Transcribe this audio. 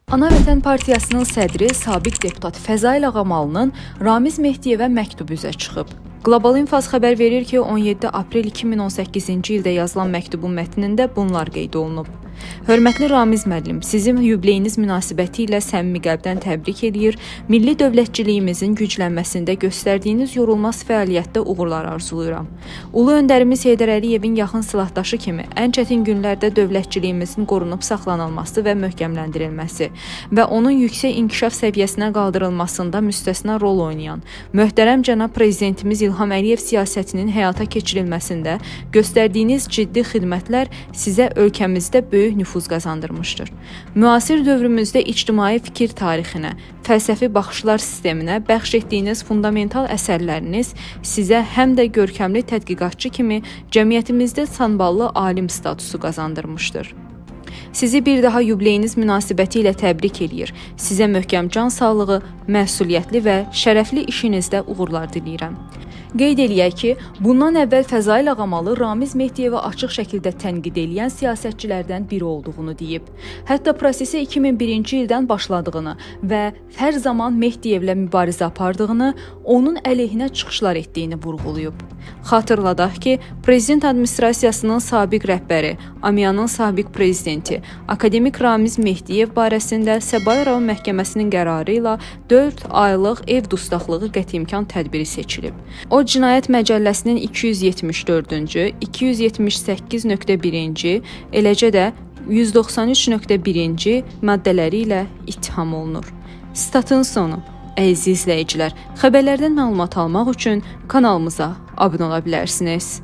Ana Vətən Partiyasının sədri sabiq deputat Fəzail Ağamalının Ramiz Mehdiyevə məktubu üzə çıxıb. Qlobal İnfaz xəbər verir ki, 17 aprel 2018-ci ildə yazılan məktubun mətnində bunlar qeyd olunub. Hörmətli Ramiz müəllim, sizin yubileyiniz münasibəti ilə səmimi qəlbdən təbrik edir, milli dövlətçiliyimizin güclənməsində göstərdiyiniz yorulmaz fəaliyyətdə uğurlar arzulayıram. Ulu öndərimiz Heydər Əliyevin yaxın silahdaşı kimi ən çətin günlərdə dövlətçiliyimizin qorunub saxlanılması və möhkəmləndirilməsi və onun yüksək inkişaf səviyyəsinə qaldırılmasında müstəsna rol oynayan, möhtərəm cənab prezidentimiz İlham Əliyev siyasətinin həyata keçirilməsində göstərdiyiniz ciddi xidmətlər sizə ölkəmizdə böyük nüfuz qazandırmışdır. Müasir dövrümüzdə ictimai fikir tarixinə, fəlsəfi baxışlar sisteminə bəxş etdiyiniz fundamental əsərləriniz sizə həm də görkəmli tədqiqatçı kimi cəmiyyətimizdə sanballı alim statusu qazandırmışdır. Sizi bir daha yubileyiniz münasibəti ilə təbrik edir. Sizə möhkəm can sağlığı, məsuliyyətli və şərəfli işinizdə uğurlar diləyirəm. Qeyd eləyək ki, bundan əvvəl Fəzail Ağamalı Ramiz Mehdiyevə açıq şəkildə tənqid edən siyasətçilərdən biri olduğunu deyib. Hətta prosesi 2001-ci ildən başladığını və hər zaman Mehdiyevlə mübarizə apardığını, onun əleyhinə çıxışlar etdiyini vurğulayıb. Xatırladaq ki, Prezident Administrasiyasının sabiq rəhbəri, AMİA-nın sabiq prezidenti, akademik Ramiz Mehdiyev barəsində Səbail rayon məhkəməsinin qərarı ilə 4 aylıq ev dustaqlığı qətimkan tədbiri seçilib. O, Cinayət Məcəlləsinin 274-cü, 278.1-ci, eləcə də 193.1-ci maddələri ilə ittiham olunur. Statın sonu. Əziz izləyicilər, xəbərlərdən məlumat almaq üçün kanalımıza abunə ola bilərsiniz.